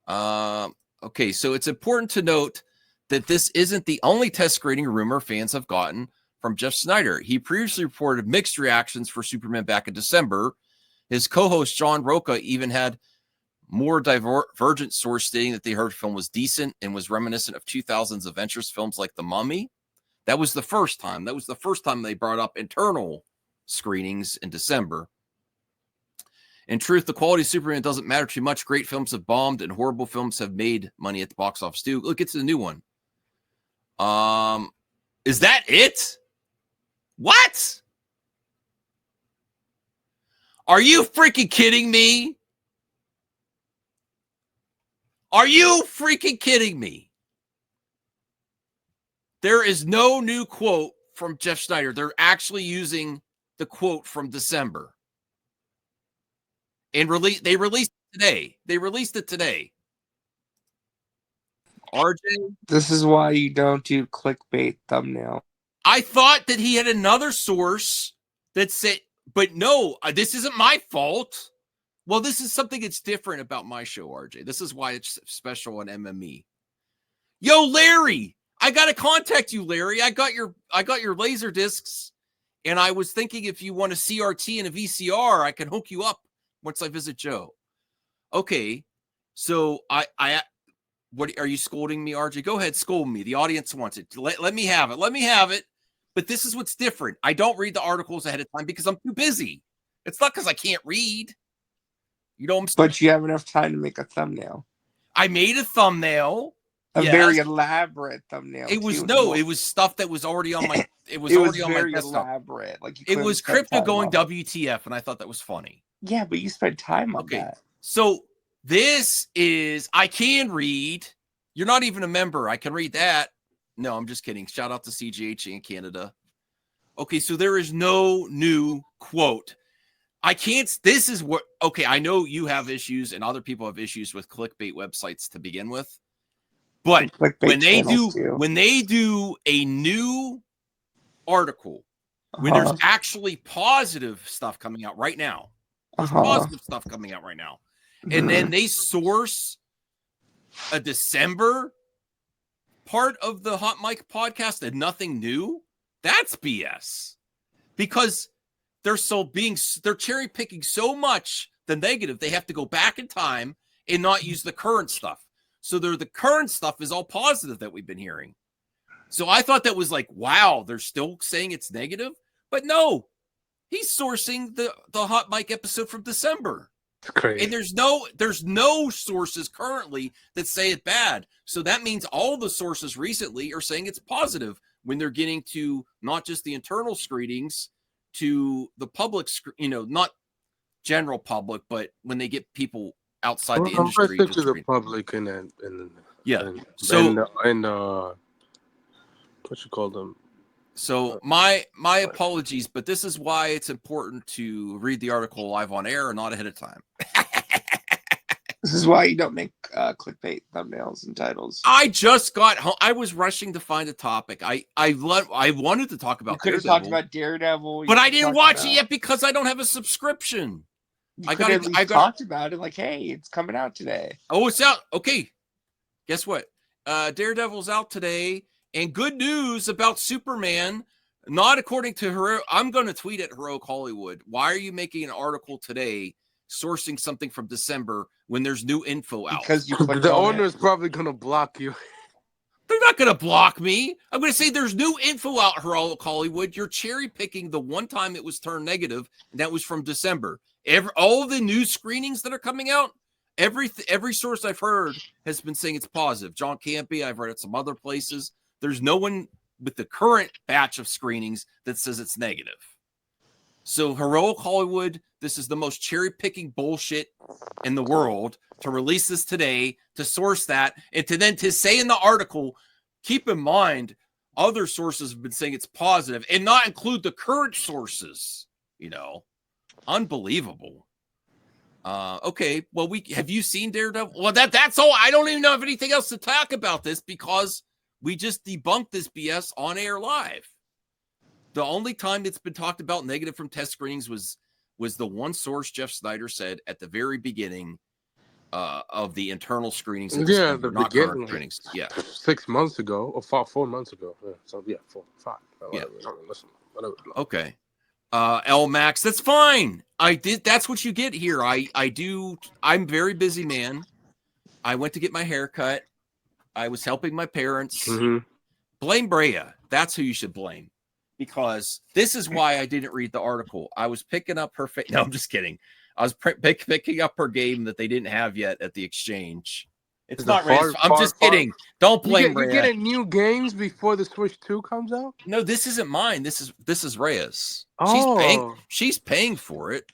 Okay, so it's important to note that this isn't the only test screening rumor fans have gotten from Jeff Snyder. He previously reported mixed reactions for Superman back in December. His co-host John Roca even had more divergent source stating that they heard the film was decent and was reminiscent of 2000s adventures films like The Mummy. That was the first time. That was the first time they brought up internal screenings in December. In truth, the quality of Superman doesn't matter too much. Great films have bombed and horrible films have made money at the box office too. Look, it's a new one. Is that it? What? Are you freaking kidding me? Are you freaking kidding me? There is no new quote from Jeff Snyder. They're actually using the quote from December. And they released it today. They released it today. RJ? This is why you don't do clickbait thumbnail. I thought that he had another source that said, but no, this isn't my fault. Well, this is something that's different about my show, RJ. This is why it's special on MME. Yo, Larry, I got to contact you, Larry. I got your laser discs, and I was thinking if you want a CRT and a VCR, I can hook you up once I visit Joe. Okay, so what are you scolding me, RJ? Go ahead, scold me. The audience wants it. Let me have it. Let me have it. But this is what's different. I don't read the articles ahead of time because I'm too busy. It's not because I can't read. You know what I'm saying? But you have enough time to make a thumbnail. I made a thumbnail. A very elaborate thumbnail. It was stuff that was already on my. It was already on my desktop. Elaborate. Like it was crypto going WTF, and I thought that was funny. Yeah, but you spent time on that. So this is I can read. You're not even a member. I can read that. No, I'm just kidding. Shout out to CGH in Canada. Okay, so there is no new quote. I can't. This is what. Okay, I know you have issues, and other people have issues with clickbait websites to begin with. But when they do a new article, when there's actually positive stuff coming out right now, there's positive stuff coming out right now, and then they source a December part of the Hot Mic podcast and nothing new, that's BS. Because they're cherry picking so much the negative, they have to go back in time and not use the current stuff. So the current stuff is all positive that we've been hearing. So I thought that was like, wow, they're still saying it's negative. But no, he's sourcing the Hot Mic episode from December. Crazy. And there's no sources currently that say it bad. So that means all the sources recently are saying it's positive when they're getting to not just the internal screenings, to the public, not general public, but when they get people outside the industry to the public and what you call them. So my apologies, but this is why it's important to read the article live on air and not ahead of time. This is why you don't make clickbait thumbnails and titles. I just got home. I was rushing to find a topic. I wanted to talk about. You could have talked about Daredevil, but I didn't watch it yet because I don't have a subscription. I talked about it. Like, hey, it's coming out today. Oh, it's out. Okay, guess what? Daredevil's out today. And good news about Superman, not according to her. I'm going to tweet at Heroic Hollywood. Why are you making an article today sourcing something from December when there's new info out? Because the owner is probably going to block you. They're not going to block me. I'm going to say there's new info out, Heroic Hollywood. You're cherry picking the one time it was turned negative, and that was from December. All the new screenings that are coming out, every source I've heard has been saying it's positive. John Campy, I've read it some other places. There's no one with the current batch of screenings that says it's negative. So Heroic Hollywood, this is the most cherry-picking bullshit in the world to release this today, to source that, and to say in the article, keep in mind, other sources have been saying it's positive and not include the current sources. Unbelievable. Okay, well, have you seen Daredevil? Well, that's all. I don't even know if anything else to talk about this because we just debunked this BS on air live. The only time it's been talked about negative from test screenings was the one source Jeff Snyder said at the very beginning of the internal screenings of the Yeah, season, the not current beginning. screenings. Yeah. 6 months ago, or 4 months ago. Yeah, so yeah, 4, 5. Yeah. Listen, whatever. Okay. L Max, that's fine. That's what you get here. I'm very busy, man. I went to get my hair cut. I was helping my parents. Mm-hmm. Blame Brea. That's who you should blame. Because this is why I didn't read the article. I was picking up her no, I'm just kidding. I was picking up her game that they didn't have yet at the exchange. It's not Rea's. I'm just kidding. Don't blame Brea. You get new games before the Switch 2 comes out? No, this isn't mine. This is Rhea's. Oh. She's paying for it.